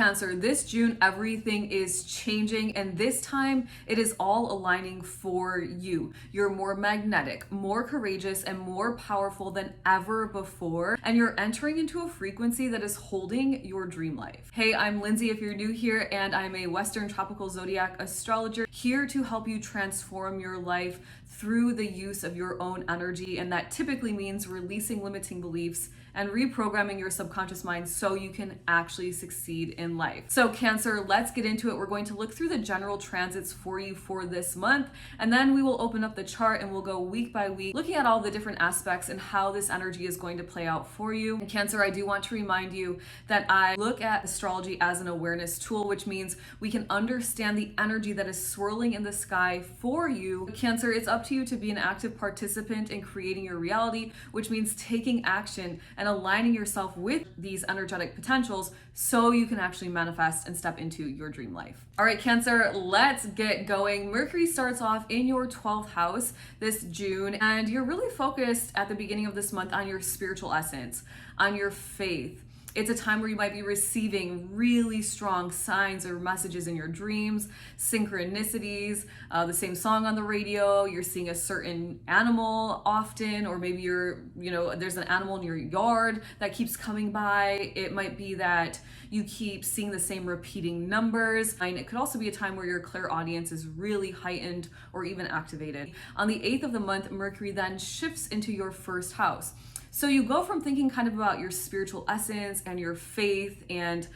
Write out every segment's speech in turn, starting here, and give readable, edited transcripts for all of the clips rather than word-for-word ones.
Cancer, this June, everything is changing, and this time it is all aligning for you. You're more magnetic, more courageous, and more powerful than ever before, and you're entering into a frequency that is holding your dream life. Hey, I'm Lindsay if you're new here, and I'm a Western tropical zodiac astrologer here to help you transform your life through the use of your own energy, and that typically means releasing limiting beliefs and reprogramming your subconscious mind so you can actually succeed in life. So Cancer, let's get into it. We're going to look through the general transits for you for this month, and then we will open up the chart and we'll go week by week, looking at all the different aspects and how this energy is going to play out for you. And Cancer, I do want to remind you that I look at astrology as an awareness tool, which means we can understand the energy that is swirling in the sky for you. Cancer, it's up to you to be an active participant in creating your reality, which means taking action and aligning yourself with these energetic potentials so you can actually manifest and step into your dream life. All right, Cancer, let's get going. Mercury starts off in your 12th house this June, and you're really focused at the beginning of this month on your spiritual essence, on your faith. It's a time where you might be receiving really strong signs or messages in your dreams, synchronicities, the same song on the radio, you're seeing a certain animal often, or maybe there's an animal in your yard that keeps coming by. It might be that you keep seeing the same repeating numbers. And it could also be a time where your clairaudience is really heightened or even activated. On the 8th of the month, Mercury then shifts into your first house. So you go from thinking kind of about your spiritual essence and your faith and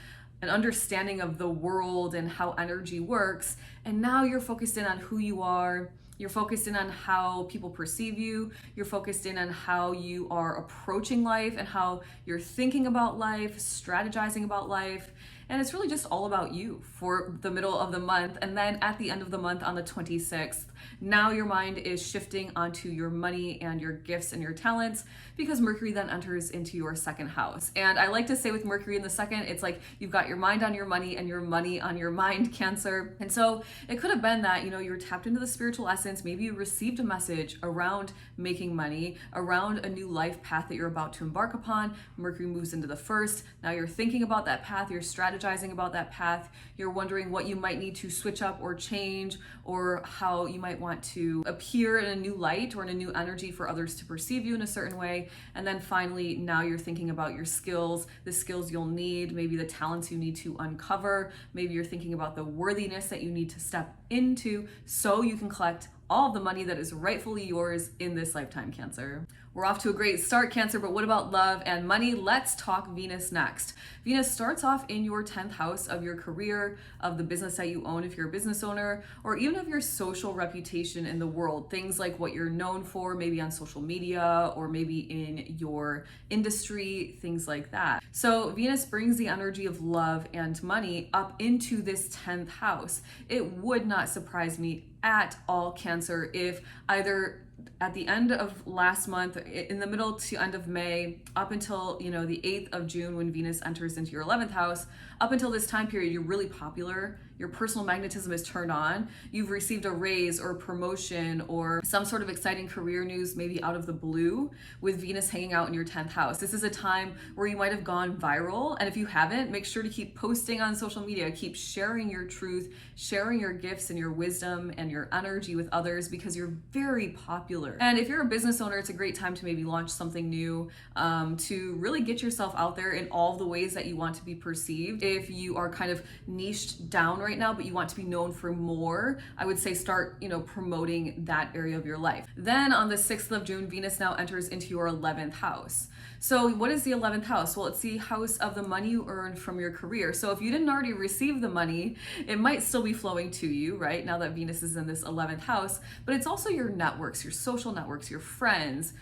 an understanding of the world and how energy works, and now you're focused in on who you are. You're focused in on how people perceive you. You're focused in on how you are approaching life and how you're thinking about life, strategizing about life. And it's really just all about you for the middle of the month. And then at the end of the month on the 26th, now your mind is shifting onto your money and your gifts and your talents, because Mercury then enters into your second house. And I like to say with Mercury in the second, it's like you've got your mind on your money and your money on your mind, Cancer. And so it could have been that, you were tapped into the spiritual essence. Maybe you received a message around making money, around a new life path that you're about to embark upon. Mercury moves into the first. Now you're thinking about that path, you're strategizing about that path, you're wondering what you might need to switch up or change, or how you might want to appear in a new light or in a new energy for others to perceive you in a certain way. And then finally, now you're thinking about your skills, the skills you'll need, maybe the talents you need to uncover. Maybe you're thinking about the worthiness that you need to step into so you can collect all of the money that is rightfully yours in this lifetime, Cancer. We're off to a great start, Cancer, but what about love and money? Let's talk Venus next. Venus starts off in your 10th house of your career, of the business that you own if you're a business owner, or even of your social reputation in the world. Things like what you're known for, maybe on social media, or maybe in your industry, things like that. So Venus brings the energy of love and money up into this 10th house. It would not surprise me at all, Cancer, if either at the end of last month, in the middle to end of May, up until the 8th of June when Venus enters into your 11th house, up until this time period, you're really popular. Your personal magnetism is turned on. You've received a raise or a promotion or some sort of exciting career news, maybe out of the blue, with Venus hanging out in your 10th house. This is a time where you might have gone viral. And if you haven't, make sure to keep posting on social media, keep sharing your truth, sharing your gifts and your wisdom and your energy with others, because you're very popular. And if you're a business owner, it's a great time to maybe launch something new, to really get yourself out there in all the ways that you want to be perceived. If you are kind of niched down right now, but you want to be known for more, I would say start, promoting that area of your life. Then on the 6th of June, Venus now enters into your 11th house. So what is the 11th house? Well, it's the house of the money you earn from your career. So if you didn't already receive the money, it might still be flowing to you, right? Now that Venus is in this 11th house, but it's also your networks, your social networks, your friends,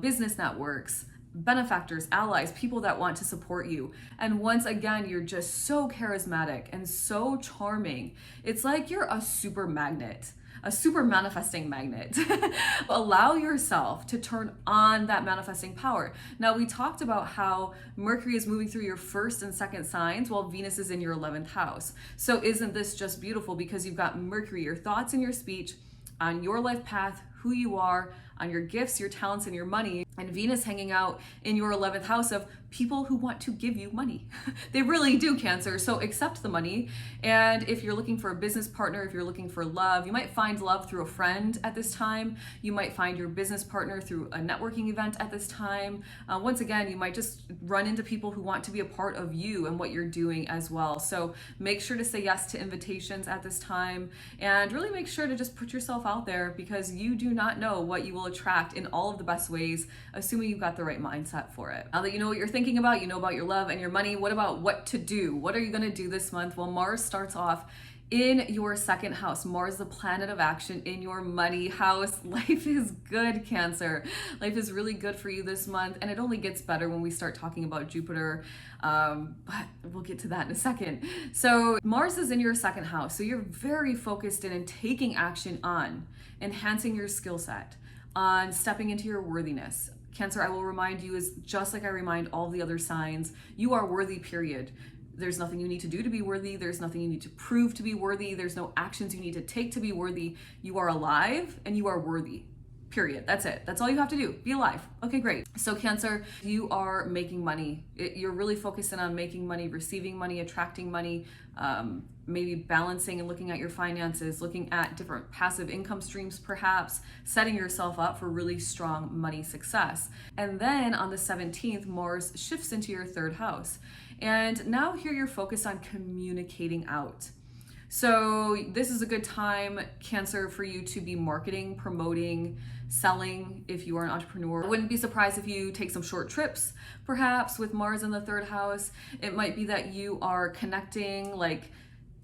business networks, benefactors, allies, people that want to support you. And once again, you're just so charismatic and so charming. It's like you're a super magnet, a super manifesting magnet. Allow yourself to turn on that manifesting power. Now, we talked about how Mercury is moving through your first and second signs while Venus is in your 11th house. So isn't this just beautiful? Because you've got Mercury, your thoughts and your speech, on your life path who you are, on your gifts, your talents, and your money. And Venus hanging out in your 11th house of people who want to give you money. They really do, Cancer. So accept the money. And if you're looking for a business partner, if you're looking for love, you might find love through a friend at this time. You might find your business partner through a networking event at this time. Once again, you might just run into people who want to be a part of you and what you're doing as well. So make sure to say yes to invitations at this time, and really make sure to just put yourself out there, because you do not know what you will attract in all of the best ways, assuming you've got the right mindset for it. Now that you know what you're thinking about, you know about your love and your money, what about what to do? What are you going to do this month? Well, Mars starts off in your second house. Mars, the planet of action, in your money house. Life is good, Cancer. Life is really good for you this month, and it only gets better when we start talking about Jupiter, but we'll get to that in a second. So Mars is in your second house, so you're very focused in and taking action on enhancing your skill set, on stepping into your worthiness. Cancer, I will remind you, is just like I remind all the other signs, you are worthy, period. There's nothing you need to do to be worthy. There's nothing you need to prove to be worthy. There's no actions you need to take to be worthy. You are alive and you are worthy. Period. That's it. That's all you have to do. Be alive. Okay, great. So Cancer, you are making money. You're really focusing on making money, receiving money, attracting money, maybe balancing and looking at your finances, looking at different passive income streams, perhaps setting yourself up for really strong money success. And then on the 17th, Mars shifts into your third house. And now here you're focused on communicating out. So this is a good time, Cancer, for you to be marketing, promoting, selling if you are an entrepreneur. I wouldn't be surprised if you take some short trips, perhaps with Mars in the third house. It might be that you are connecting, like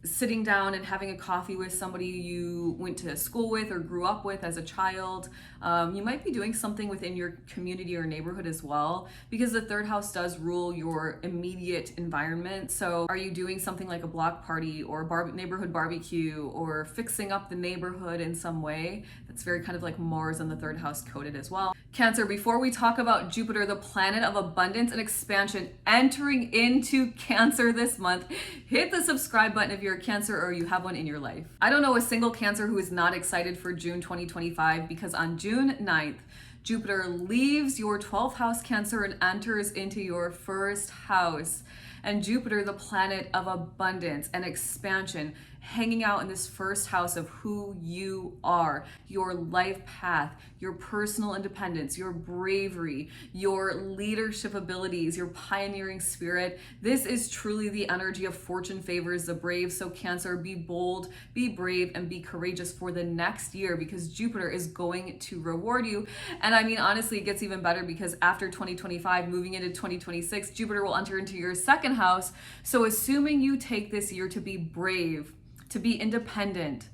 sitting down and having a coffee with somebody you went to school with or grew up with as a child. You might be doing something within your community or neighborhood as well, because the third house does rule your immediate environment. So are you doing something like a block party or neighborhood barbecue, or fixing up the neighborhood in some way? That's very kind of like Mars in the third house coded as well. Cancer, before we talk about Jupiter, the planet of abundance and expansion, entering into Cancer this month, hit the subscribe button if you're a Cancer or you have one in your life. I don't know a single Cancer who is not excited for June 2025, because on June 9th, Jupiter leaves your 12th house, Cancer, and enters into your first house. And Jupiter, the planet of abundance and expansion, hanging out in this first house of who you are, your life path, your personal independence, your bravery, your leadership abilities, your pioneering spirit. This is truly the energy of fortune favors the brave. So Cancer, be bold, be brave, and be courageous for the next year, because Jupiter is going to reward you. And I mean, honestly, it gets even better, because after 2025, moving into 2026, Jupiter will enter into your second house. So assuming you take this year to be brave, to be independent,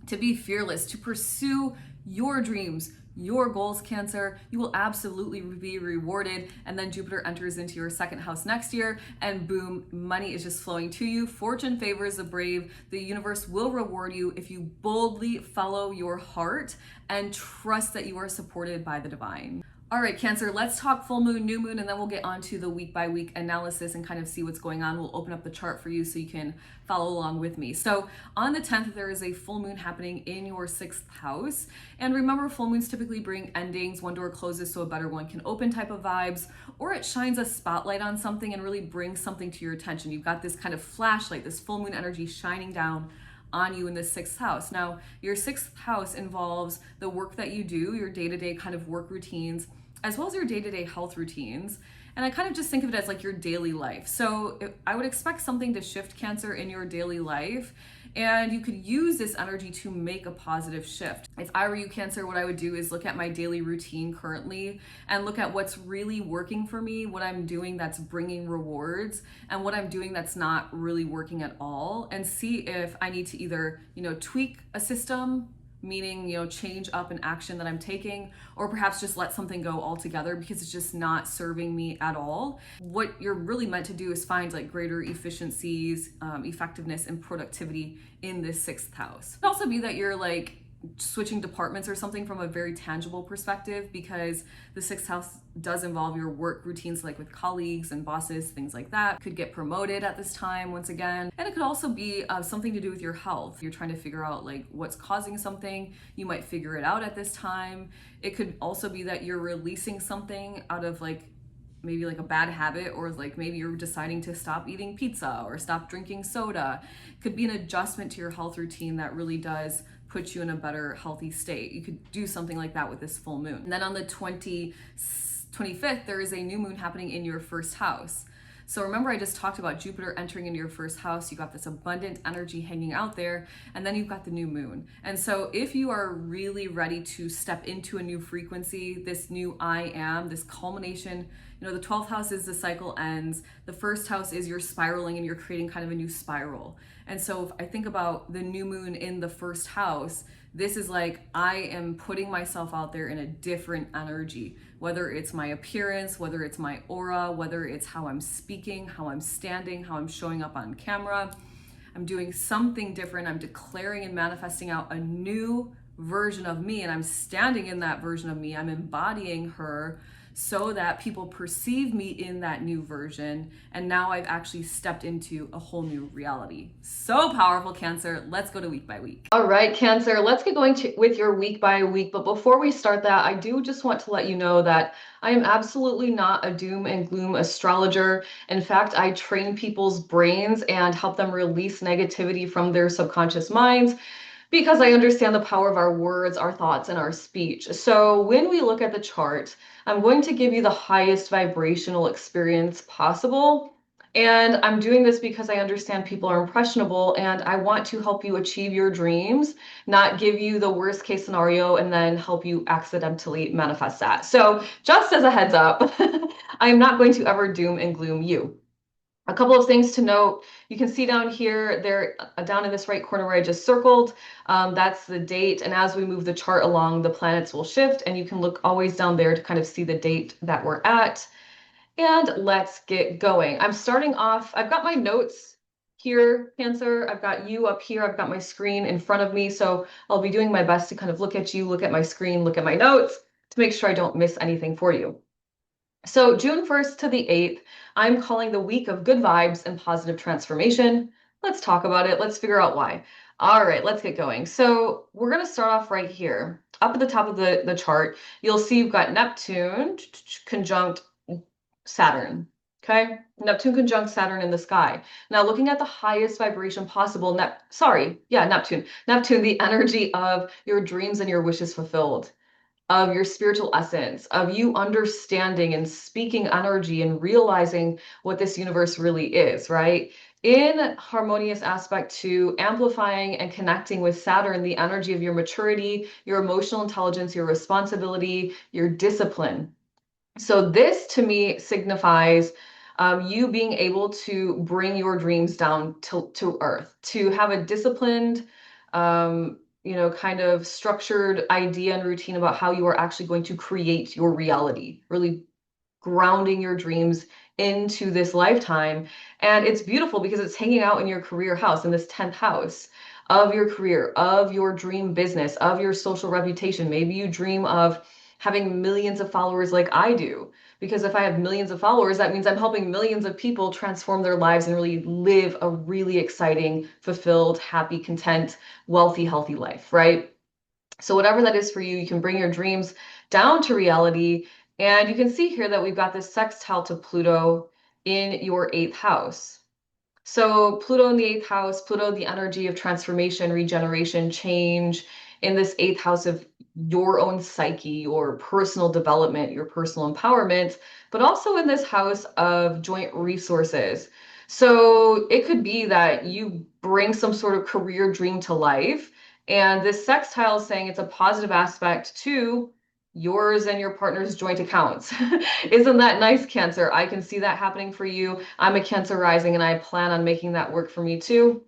to be fearless, to pursue your dreams, your goals, Cancer, you will absolutely be rewarded. And then Jupiter enters into your second house next year, and boom, money is just flowing to you. Fortune favors the brave. The universe will reward you if you boldly follow your heart and trust that you are supported by the divine. All right, Cancer, let's talk full moon, new moon, and then we'll get on to the week by week analysis and kind of see what's going on. We'll open up the chart for you so you can follow along with me. So on the 10th, there is a full moon happening in your 6th house. And remember, full moons typically bring endings. One door closes so a better one can open type of vibes, or it shines a spotlight on something and really brings something to your attention. You've got this kind of flashlight, this full moon energy shining down on you in the 6th house. Now, your 6th house involves the work that you do, your day-to-day kind of work routines, as well as your day-to-day health routines. And I kind of just think of it as like your daily life. So I would expect something to shift, Cancer, in your daily life. And you could use this energy to make a positive shift. If I were you, Cancer, what I would do is look at my daily routine currently and look at what's really working for me, what I'm doing that's bringing rewards, and what I'm doing that's not really working at all, and see if I need to either, tweak a system, meaning, change up an action that I'm taking, or perhaps just let something go altogether because it's just not serving me at all. What you're really meant to do is find like greater efficiencies, effectiveness, and productivity in this 6th house. It could also be that you're like switching departments or something from a very tangible perspective, because the sixth house does involve your work routines, like with colleagues and bosses, things like that. Could get promoted at this time once again. And it could also be something to do with your health. You're trying to figure out like what's causing something. You might figure it out at this time. It could also be that you're releasing something out of like maybe like a bad habit, or like maybe you're deciding to stop eating pizza or stop drinking soda. It could be an adjustment to your health routine that really does put you in a better healthy state. You could do something like that with this full moon. And then on the 25th, there is a new moon happening in your first house. So remember, I just talked about Jupiter entering into your first house. You got this abundant energy hanging out there, and then you've got the new moon. And so if you are really ready to step into a new frequency, this new I am, this culmination, the 12th house is the cycle ends. The first house is you're spiraling and you're creating kind of a new spiral. And so if I think about the new moon in the first house, this is like I am putting myself out there in a different energy, whether it's my appearance, whether it's my aura, whether it's how I'm speaking, how I'm standing, how I'm showing up on camera. I'm doing something different. I'm declaring and manifesting out a new version of me, and I'm standing in that version of me. I'm embodying her so that people perceive me in that new version. And now I've actually stepped into a whole new reality. So powerful, Cancer. Let's go to week by week. All right, Cancer, let's get going with your week by week. But before we start that, I do just want to let you know that I am absolutely not a doom and gloom astrologer. In fact, I train people's brains and help them release negativity from their subconscious minds, because I understand the power of our words, our thoughts, and our speech. So when we look at the chart, I'm going to give you the highest vibrational experience possible. And I'm doing this because I understand people are impressionable, and I want to help you achieve your dreams, not give you the worst case scenario and then help you accidentally manifest that. So just as a heads up, I'm not going to ever doom and gloom you. A couple of things to note. You can see down here, there, down in this right corner where I just circled, that's the date. And as we move the chart along, the planets will shift, and you can look always down there to kind of see the date that we're at. And let's get going. I'm starting off, I've got my notes here, Cancer. I've got you up here. I've got my screen in front of me. So I'll be doing my best to kind of look at you, look at my screen, look at my notes to make sure I don't miss anything for you. So June 1st to the 8th, I'm calling the week of good vibes and positive transformation. Let's talk about it. Let's figure out why. All right, let's get going. So we're going to start off right here. Up at the top of the chart, you'll see you've got Neptune conjunct Saturn. Okay, Neptune conjunct Saturn in the sky. Now, looking at the highest vibration possible, Neptune, the energy of your dreams and your wishes fulfilled, of your spiritual essence, of you understanding and speaking energy and realizing what this universe really is, right? In harmonious aspect to amplifying and connecting with Saturn, the energy of your maturity, your emotional intelligence, your responsibility, your discipline. So this to me signifies you being able to bring your dreams down to earth, to have a disciplined, kind of structured idea and routine about how you are actually going to create your reality, really grounding your dreams into this lifetime. And it's beautiful because it's hanging out in your career house, in this 10th house of your career, of your dream business, of your social reputation. Maybe you dream of having millions of followers like I do. Because if I have millions of followers, that means I'm helping millions of people transform their lives and really live a really exciting, fulfilled, happy, content, wealthy, healthy life, right? So whatever that is for you, you can bring your dreams down to reality. And you can see here that we've got this sextile to Pluto in your 8th house. So Pluto in the 8th house, Pluto, the energy of transformation, regeneration, change, in this 8th house of your own psyche, your personal development, your personal empowerment, but also in this house of joint resources. So it could be that you bring some sort of career dream to life, and this sextile is saying it's a positive aspect to yours and your partner's joint accounts. Isn't that nice, Cancer? I can see that happening for you. I'm a Cancer rising, and I plan on making that work for me too.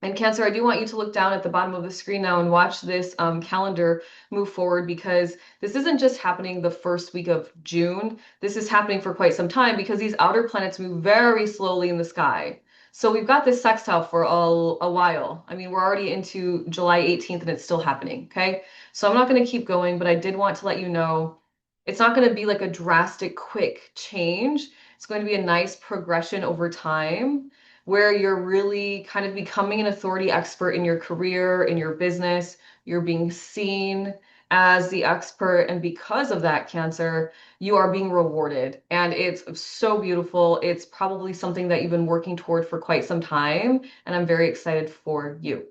And Cancer, I do want you to look down at the bottom of the screen now and watch this calendar move forward, because this isn't just happening the first week of June. This is happening for quite some time because these outer planets move very slowly in the sky. So we've got this sextile for a while. I mean, we're already into July 18th and it's still happening. Okay. So I'm not going to keep going, but I did want to let you know it's not going to be like a drastic, quick change. It's going to be a nice progression over time where you're really kind of becoming an authority expert in your career, in your business. You're being seen as the expert. And because of that, Cancer, you are being rewarded. And it's so beautiful. It's probably something that you've been working toward for quite some time. And I'm very excited for you.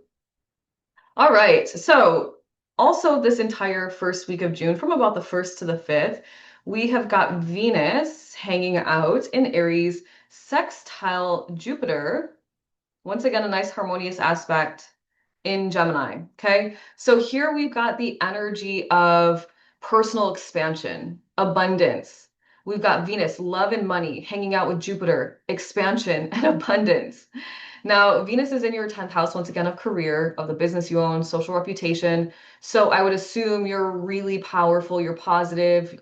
All right. So, also, this entire first week of June, from about the 1st to the 5th, we have got Venus hanging out in Aries, sextile Jupiter. Once again, a nice harmonious aspect in Gemini. Okay. So here we've got the energy of personal expansion, abundance. We've got Venus, love and money, hanging out with Jupiter, expansion and abundance. Now, Venus is in your 10th house, once again, of career, of the business you own, social reputation. So I would assume you're really powerful, you're positive,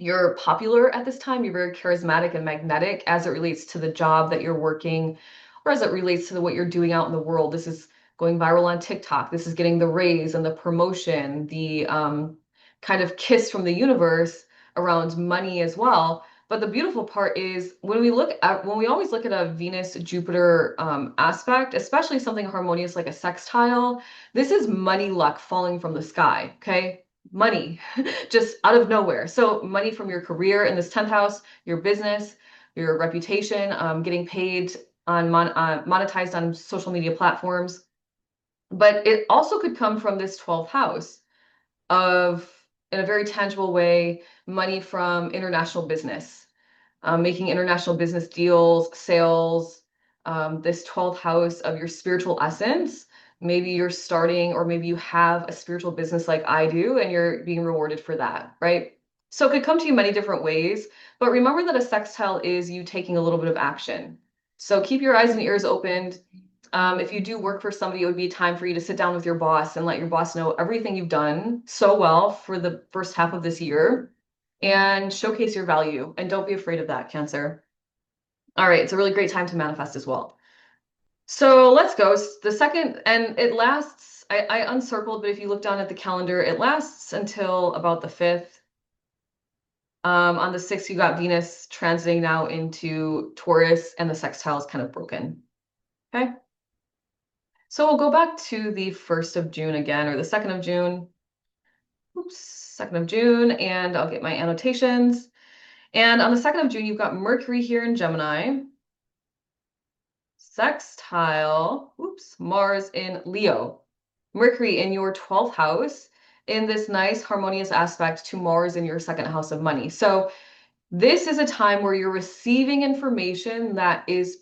you're popular at this time. You're very charismatic and magnetic as it relates to the job that you're working or as it relates to what you're doing out in the world. This is going viral on TikTok. This is getting the raise and the promotion, the kind of kiss from the universe around money as well. But the beautiful part is when we always look at a Venus Jupiter aspect, especially something harmonious like a sextile, this is money luck falling from the sky. Okay. Money just out of nowhere. So money from your career in this 10th house, your business, your reputation, getting paid on monetized on social media platforms. But it also could come from this 12th house of, in a very tangible way, money from international business, making international business deals, sales, this 12th house of your spiritual essence. Maybe you're starting, or maybe you have a spiritual business like I do, and you're being rewarded for that, right? So it could come to you many different ways, but remember that a sextile is you taking a little bit of action. So keep your eyes and ears opened. If you do work for somebody, it would be time for you to sit down with your boss and let your boss know everything you've done so well for the first half of this year and showcase your value. And don't be afraid of that, Cancer. All right, it's a really great time to manifest as well. So let's go. The second, and it lasts, I uncircled, but if you look down at the calendar, it lasts until about the 5th. On the 6th, you got Venus transiting now into Taurus, and the sextile is kind of broken. Okay. So we'll go back to the 1st of June again, or the 2nd of June. Oops, 2nd of June, and I'll get my annotations. And on the 2nd of June, you've got Mercury here in Gemini, sextile, oops, Mars in Leo. Mercury in your 12th house in this nice harmonious aspect to Mars in your 2nd house of money. So this is a time where you're receiving information that is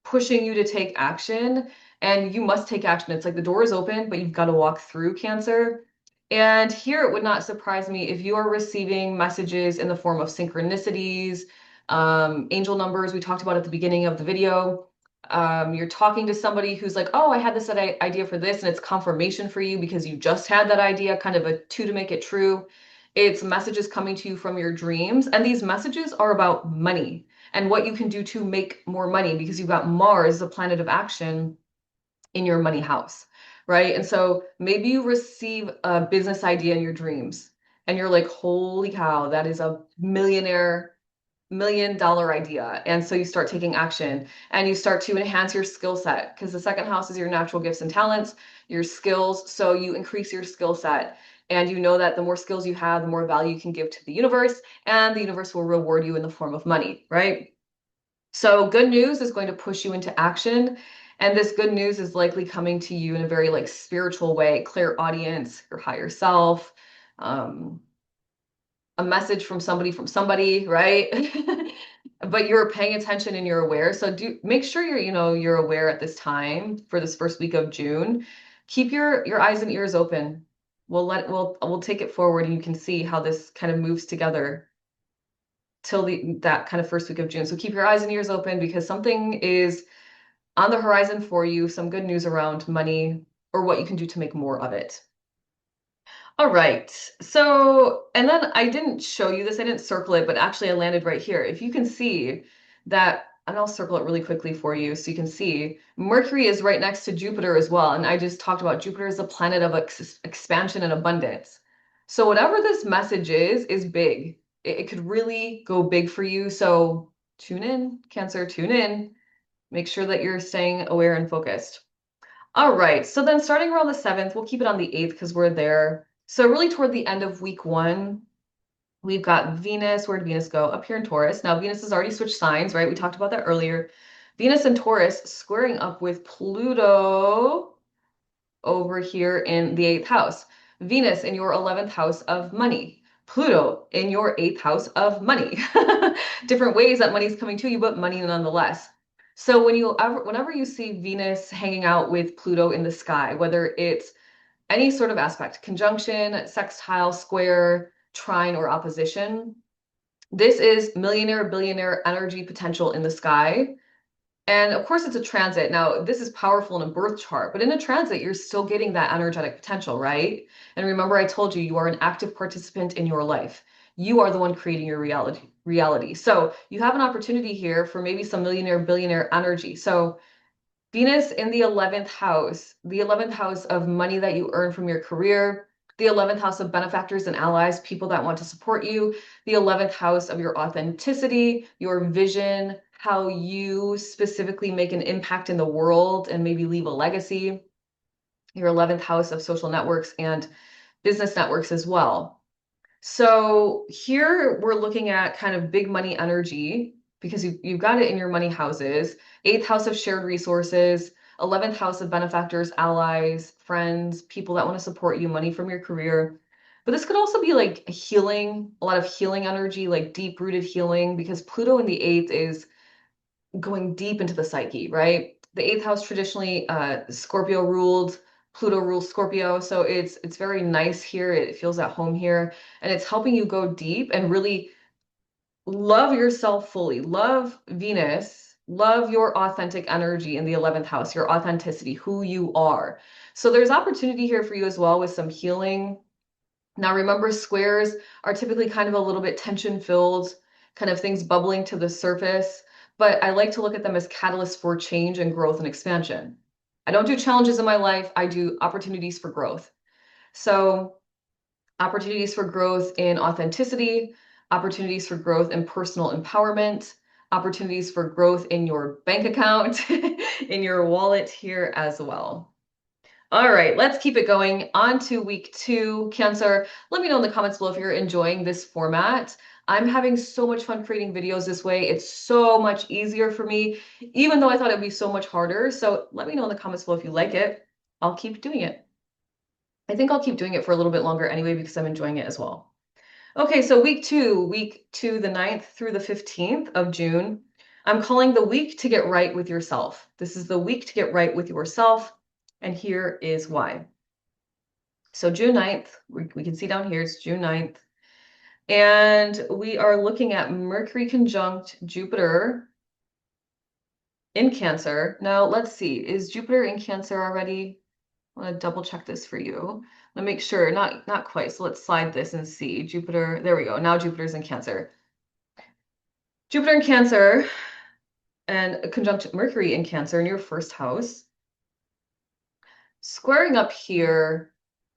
pushing you to take action, and you must take action. It's like the door is open, but you've got to walk through, Cancer. And here it would not surprise me if you are receiving messages in the form of synchronicities, angel numbers we talked about at the beginning of the video. You're talking to somebody who's like, oh, I had this idea for this, and it's confirmation for you because you just had that idea, kind of a two to make it true. It's messages coming to you from your dreams, and these messages are about money and what you can do to make more money because you've got Mars, the planet of action, in your money house, right? And so maybe you receive a business idea in your dreams and you're like, holy cow, that is a $1 million idea. And so you start taking action and you start to enhance your skill set because the 2nd house is your natural gifts and talents, your skills. So you increase your skill set. And you know that the more skills you have, the more value you can give to the universe, and the universe will reward you in the form of money, right? So good news is going to push you into action. And this good news is likely coming to you in a very like spiritual way, clear audience, your higher self, um, a message from somebody, right? But you're paying attention and you're aware. So do make sure you're aware at this time for this first week of June. Keep your eyes and ears open. We'll take it forward and you can see how this kind of moves together till that kind of first week of June. So keep your eyes and ears open because something is on the horizon for you, some good news around money or what you can do to make more of it. All right. So, and then I didn't show you this, I didn't circle it, but actually I landed right here. If you can see that and I'll circle it really quickly for you so you can see. Mercury is right next to Jupiter as well. And I just talked about Jupiter as a planet of expansion and abundance. So whatever this message is big. It could really go big for you. So tune in, Cancer, tune in. Make sure that you're staying aware and focused. All right, so then starting around the 7th, we'll keep it on the 8th because we're there. So really toward the end of week 1, we've got Venus. Where did Venus go? Up here in Taurus. Now, Venus has already switched signs, right? We talked about that earlier. Venus and Taurus squaring up with Pluto over here in the 8th house. Venus in your 11th house of money. Pluto in your 8th house of money. Different ways that money's coming to you, but money nonetheless. So whenever you see Venus hanging out with Pluto in the sky, whether it's any sort of aspect, conjunction, sextile, square, trine, or opposition, this is millionaire, billionaire energy potential in the sky. And of course, it's a transit. Now, this is powerful in a birth chart, but in a transit, you're still getting that energetic potential, right? And remember, I told you, you are an active participant in your life. You are the one creating your reality. So you have an opportunity here for maybe some millionaire, billionaire energy. So Venus in the 11th house of money that you earn from your career, the 11th house of benefactors and allies, people that want to support you, the 11th house of your authenticity, your vision, how you specifically make an impact in the world and maybe leave a legacy, your 11th house of social networks and business networks as well. So here we're looking at kind of big money energy because you've got it in your money houses. 8th house of shared resources, 11th house of benefactors, allies, friends, people that want to support you, money from your career. But this could also be like a lot of healing energy, like deep rooted healing, because Pluto in the 8th is going deep into the psyche, right? The 8th house traditionally Scorpio ruled. Pluto rules Scorpio, so it's very nice here. It feels at home here, and it's helping you go deep and really love yourself fully. Love Venus, love your authentic energy in the 11th house, your authenticity, who you are. So there's opportunity here for you as well with some healing. Now remember, squares are typically kind of a little bit tension filled, kind of things bubbling to the surface, but I like to look at them as catalysts for change and growth and expansion. I don't do challenges in my life. I do opportunities for growth. So opportunities for growth in authenticity, opportunities for growth in personal empowerment, opportunities for growth in your bank account, in your wallet here as well. All right, let's keep it going. On to week 2, Cancer. Let me know in the comments below if you're enjoying this format. I'm having so much fun creating videos this way. It's so much easier for me, even though I thought it would be so much harder. So let me know in the comments below if you like it. I'll keep doing it. I think I'll keep doing it for a little bit longer anyway because I'm enjoying it as well. Okay, so week 2, the 9th through the 15th of June, I'm calling the week to get right with yourself. This is the week to get right with yourself, and here is why. So June 9th, we can see down here, it's June 9th, and we are looking at Mercury conjunct Jupiter in Cancer. Now, let's see, is Jupiter in Cancer already? I want to double check this for you. Let me make sure, not quite. So let's slide this and see. Jupiter, there we go. Now Jupiter's in Cancer. Jupiter in Cancer and conjunct Mercury in Cancer in your first house. Squaring up here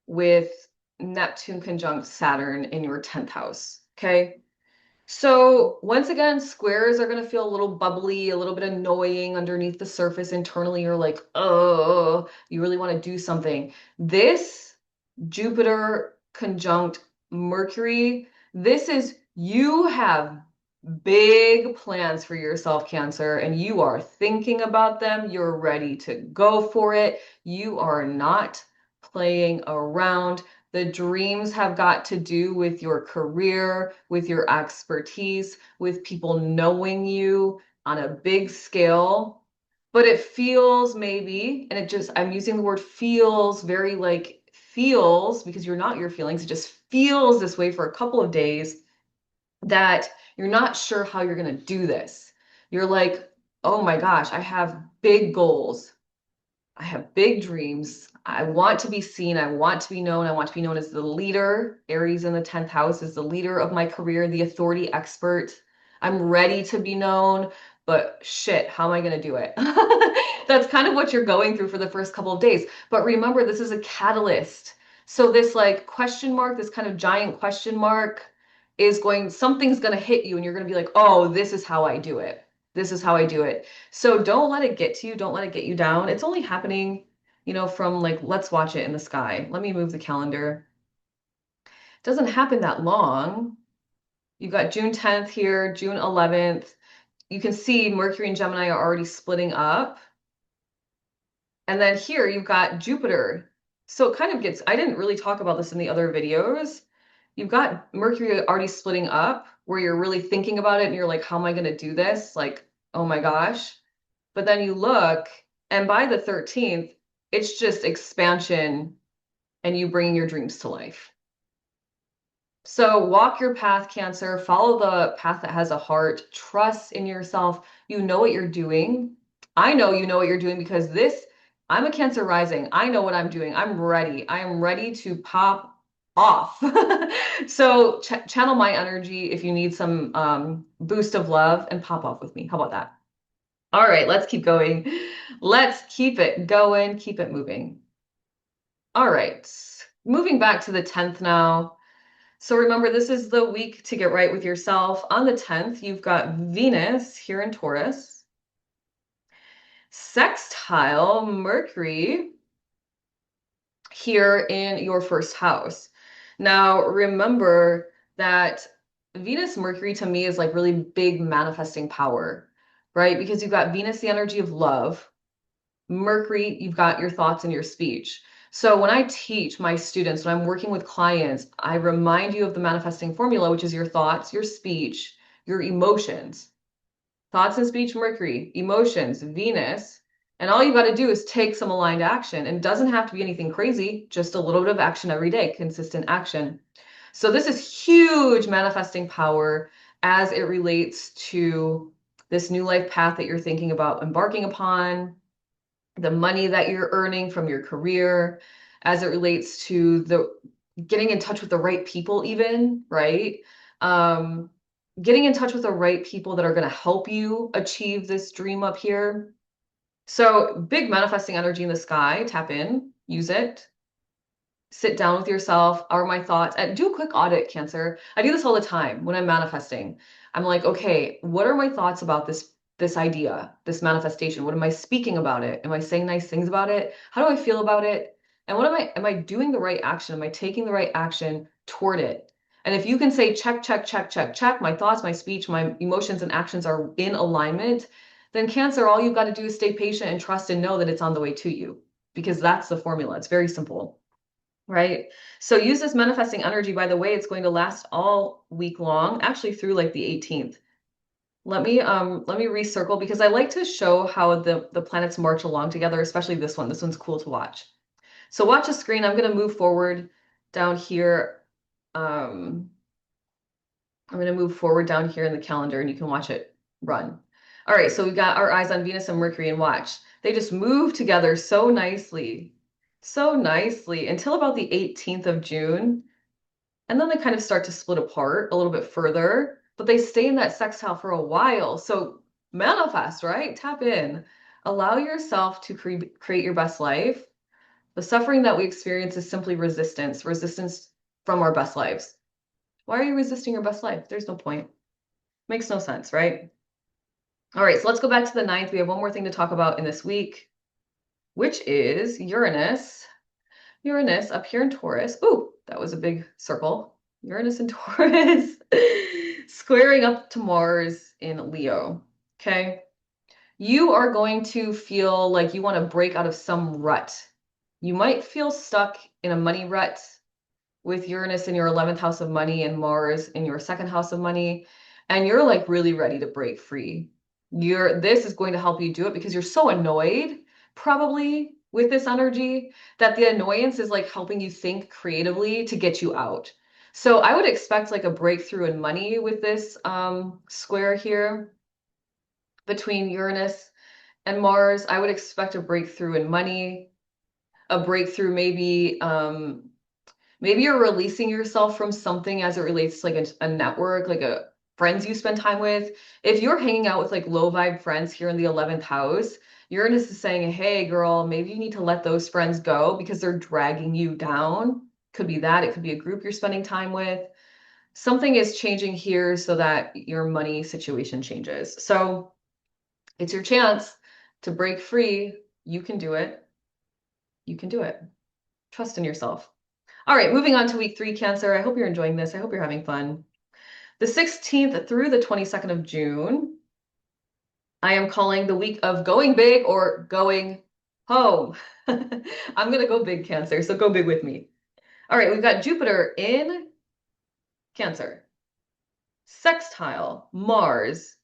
with Neptune conjunct Saturn in your 10th house, okay? So once again, squares are going to feel a little bubbly, a little bit annoying underneath the surface. Internally, you're like, oh, you really want to do something. This Jupiter conjunct Mercury, this is you have big plans for yourself, Cancer, and you are thinking about them. You're ready to go for it. You are not playing around. The dreams have got to do with your career, with your expertise, with people knowing you on a big scale. But it feels maybe, and I'm using the word feels very like feels because you're not your feelings. It just feels this way for a couple of days that you're not sure how you're going to do this. You're like, oh my gosh, I have big goals. I have big dreams. I want to be seen. I want to be known. I want to be known as the leader. Aries in the 10th house is the leader of my career, the authority expert. I'm ready to be known. but shit, how am I going to do it? That's kind of what you're going through for the first couple of days. But remember, this is a catalyst. So this like question mark, this kind of giant question mark is going, something's going to hit you and you're going to be like, oh, this is how I do it. This is how I do it. So don't let it get to you. Don't let it get you down. It's only happening, from like, let's watch it in the sky. Let me move the calendar. It doesn't happen that long. You've got June 10th here, June 11th. You can see Mercury and Gemini are already splitting up. And then here you've got Jupiter. So it kind of gets, I didn't really talk about this in the other videos. You've got Mercury already splitting up where you're really thinking about it and you're like, how am I going to do this? Like, oh my gosh. But then you look, and by the 13th, it's just expansion and you bringing your dreams to life. So walk your path, Cancer. Follow the path that has a heart. Trust in yourself. You know what you're doing. I know you know what you're doing because I'm a Cancer rising. I know what I'm doing. I'm ready. I am ready to pop off. So channel my energy if you need some boost of love and pop off with me. How about that? All right, let's keep going. Let's keep it going, keep it moving. All right, moving back to the 10th now. So remember, this is the week to get right with yourself. On the 10th, you've got Venus here in Taurus, sextile Mercury here in your first house. Now, remember that Venus Mercury to me is like really big manifesting power, right? Because you've got Venus, the energy of love, Mercury, you've got your thoughts and your speech. So when I teach my students, when I'm working with clients, I remind you of the manifesting formula, which is your thoughts, your speech, your emotions. Thoughts and speech, Mercury, emotions, Venus. And all you got to do is take some aligned action. And it doesn't have to be anything crazy, just a little bit of action every day, consistent action. So this is huge manifesting power as it relates to this new life path that you're thinking about embarking upon, the money that you're earning from your career, as it relates to the getting in touch with the right people, even, right? Getting in touch with the right people that are going to help you achieve this dream up here. So big manifesting energy in the sky. Tap in, use it. Sit down with yourself. Are my thoughts? And do a quick audit, Cancer. I do this all the time when I'm manifesting. I'm like, okay, what are my thoughts about this idea, this manifestation? What am I speaking about it? Am I saying nice things about it? How do I feel about it? And what am I doing the right action? Am I taking the right action toward it? And if you can say check, check, check, check, check, my thoughts, my speech, my emotions and actions are in alignment, then Cancer, all you've got to do is stay patient and trust and know that it's on the way to you, because that's the formula. It's very simple. Right? So use this manifesting energy. By the way, it's going to last all week long, actually through like the 18th. Let me recircle because I like to show how the planets march along together, especially this one. This one's cool to watch. So watch the screen. I'm going to move forward down here. I'm going to move forward down here in the calendar and you can watch it run. All right, so we've got our eyes on Venus and Mercury and watch. They just move together so nicely until about the 18th of June. And then they kind of start to split apart a little bit further, but they stay in that sextile for a while. So manifest, right? Tap in. Allow yourself to create your best life. The suffering that we experience is simply resistance from our best lives. Why are you resisting your best life? There's no point. Makes no sense, right? All right, so let's go back to the 9th. We have one more thing to talk about in this week, which is Uranus. Uranus up here in Taurus. Ooh, that was a big circle. Uranus and Taurus squaring up to Mars in Leo. Okay. You are going to feel like you want to break out of some rut. You might feel stuck in a money rut with Uranus in your 11th house of money and Mars in your second house of money. And you're like really ready to break free. This is going to help you do it because you're so annoyed probably with this energy that the annoyance is like helping you think creatively to get you out. So I would expect like a breakthrough in money with this square here between Uranus and Mars. I would expect a breakthrough in money, a breakthrough maybe maybe you're releasing yourself from something as it relates to like a network, like friends you spend time with. If you're hanging out with like low vibe friends here in the 11th house, Uranus is saying, hey, girl, maybe you need to let those friends go because they're dragging you down. Could be that. It could be a group you're spending time with. Something is changing here so that your money situation changes. So it's your chance to break free. You can do it. You can do it. Trust in yourself. All right, moving on to week 3, Cancer. I hope you're enjoying this. I hope you're having fun. The 16th through the 22nd of June, I am calling the week of going big or going home. I'm going to go big, Cancer, so go big with me. All right, we've got Jupiter in Cancer, sextile Mars.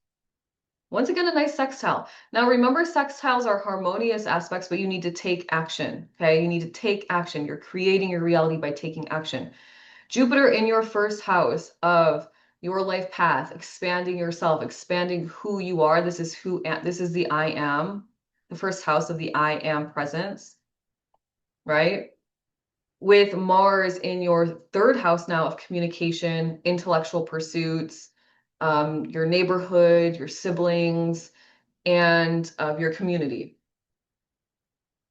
Once again, a nice sextile. Now, remember, sextiles are harmonious aspects, but you need to take action, okay? You need to take action. You're creating your reality by taking action. Jupiter in your first house of your life path, expanding yourself, expanding who you are. This is the I am, the first house of the I am presence, right? With Mars in your third house now of communication, intellectual pursuits, your neighborhood, your siblings, and of your community.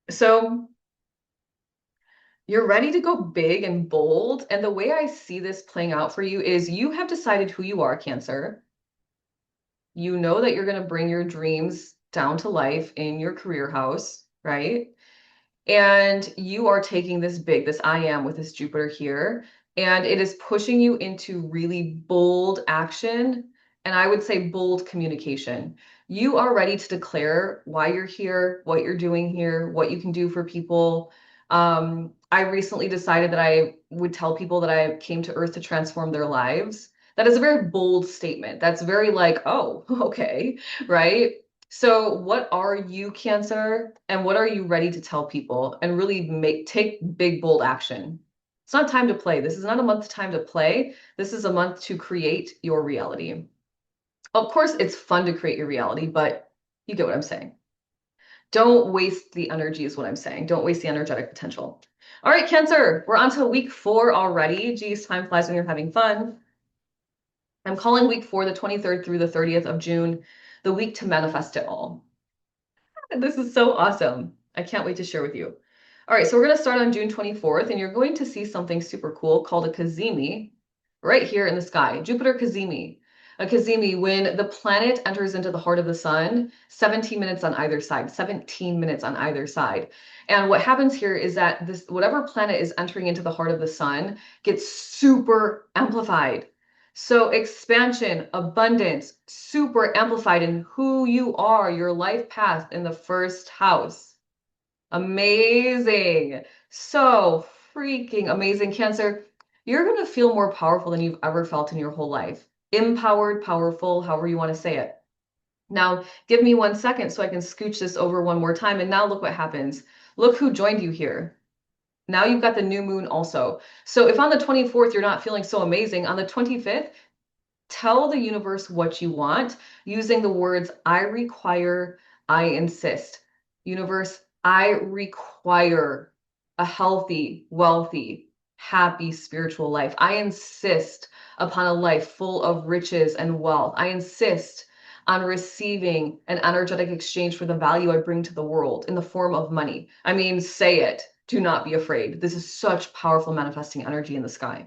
So you're ready to go big and bold. And the way I see this playing out for you is you have decided who you are, Cancer. You know that you're going to bring your dreams down to life in your career house, right? And you are taking this big, this I am with this Jupiter here, and it is pushing you into really bold action. And I would say bold communication. You are ready to declare why you're here, what you're doing here, what you can do for people. I recently decided that I would tell people that I came to Earth to transform their lives. That is a very bold statement. That's very like, oh, okay, right? So what are you, Cancer? And what are you ready to tell people and really take big, bold action? It's not time to play. This is not a month time to play. This is a month to create your reality. Of course, it's fun to create your reality, but you get what I'm saying. Don't waste the energy is what I'm saying. Don't waste the energetic potential. All right, Cancer, we're on to week 4 already. Geez, time flies when you're having fun. I'm calling week 4, the 23rd through the 30th of June, the week to manifest it all. This is so awesome. I can't wait to share with you. All right, so we're going to start on June 24th, and you're going to see something super cool called a cazimi right here in the sky. Jupiter cazimi. A cazimi, when the planet enters into the heart of the sun, 17 minutes on either side, 17 minutes on either side. And what happens here is that this whatever planet is entering into the heart of the sun gets super amplified. So expansion, abundance, super amplified in who you are, your life path in the first house. Amazing. So freaking amazing, Cancer. You're going to feel more powerful than you've ever felt in your whole life. Empowered, powerful, however you want to say it. Now, give me 1 second so I can scooch this over one more time. And now look what happens. Look who joined you here. Now you've got the new moon also. So if on the 24th you're not feeling so amazing, on the 25th, tell the universe what you want using the words I require, I insist. Universe, I require a healthy, wealthy, happy spiritual life. I insist upon a life full of riches and wealth. I insist on receiving an energetic exchange for the value I bring to the world in the form of money. I mean, say it. Do not be afraid. This is such powerful manifesting energy in the sky.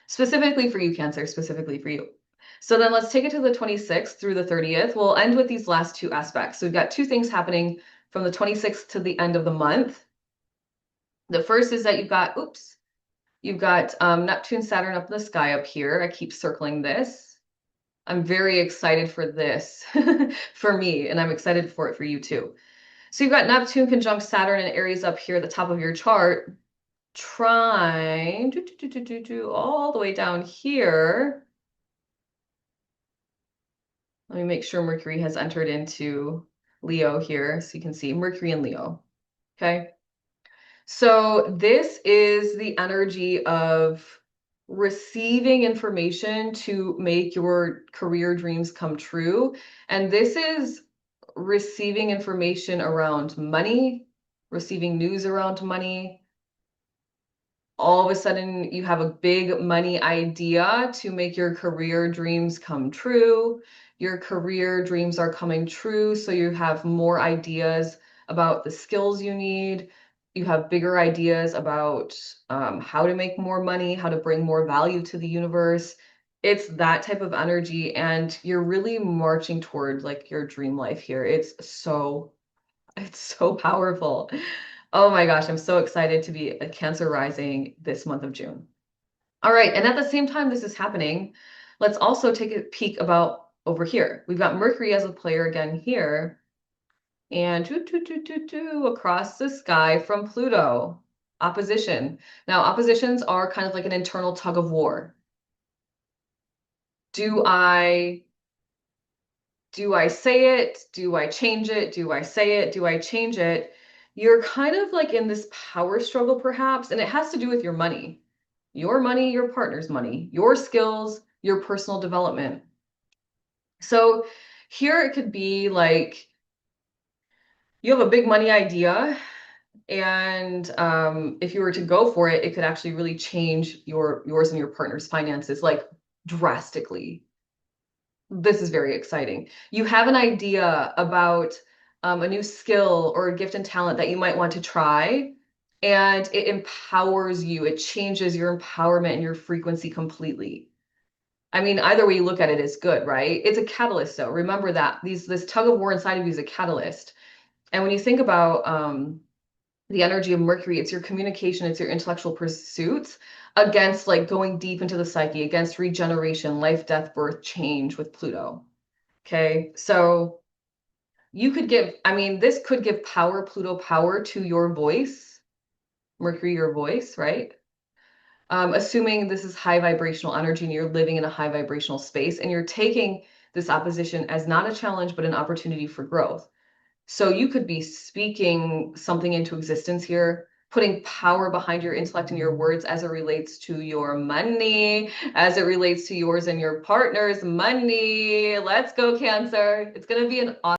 Specifically for you, Cancer, specifically for you. So then let's take it to the 26th through the 30th. We'll end with these last 2 aspects. So we've got 2 things happening from the 26th to the end of the month. The first is that you've got Neptune, Saturn up in the sky up here. I keep circling this. I'm very excited for this for me, and I'm excited for it for you too. So you've got Neptune conjunct Saturn and Aries up here at the top of your chart, trying all the way down here. Let me make sure Mercury has entered into Leo here so you can see Mercury and Leo. Okay. So this is the energy of receiving information to make your career dreams come true. And this is receiving information around money, receiving news around money, all of a sudden you have a big money idea to make your career dreams come true. Your career dreams are coming true, so you have more ideas about the skills you need. You have bigger ideas about how to make more money, how to bring more value to the universe. It's that type of energy, and you're really marching toward like your dream life here. It's so powerful. Oh my gosh, I'm so excited to be a Cancer rising this month of June. All right, and at the same time this is happening, let's also take a peek about over here. We've got Mercury as a player again here, and across the sky from Pluto, opposition. Now, oppositions are kind of like an internal tug of war. Do I say it? Do I change it? Do I say it? Do I change it? You're kind of like in this power struggle, perhaps, and it has to do with your money, your partner's money, your skills, your personal development. So here it could be like you have a big money idea, and if you were to go for it, it could actually really change yours and your partner's finances like drastically. This is very exciting. You have an idea about a new skill or a gift and talent that you might want to try, and it empowers you. It changes your empowerment and your frequency completely. I mean, either way you look at it is good, right? It's a catalyst, though. Remember that this tug of war inside of you is a catalyst. And when you think about the energy of Mercury, it's your communication, it's your intellectual pursuits against like going deep into the psyche, against regeneration, life, death, birth, change with Pluto. Okay, so you could give, I mean, this could give power, Pluto power to your voice, Mercury, your voice, right? Assuming this is high vibrational energy and you're living in a high vibrational space and you're taking this opposition as not a challenge, but an opportunity for growth. So you could be speaking something into existence here, putting power behind your intellect and your words as it relates to your money, as it relates to yours and your partner's money. Let's go, Cancer. It's going to be an awesome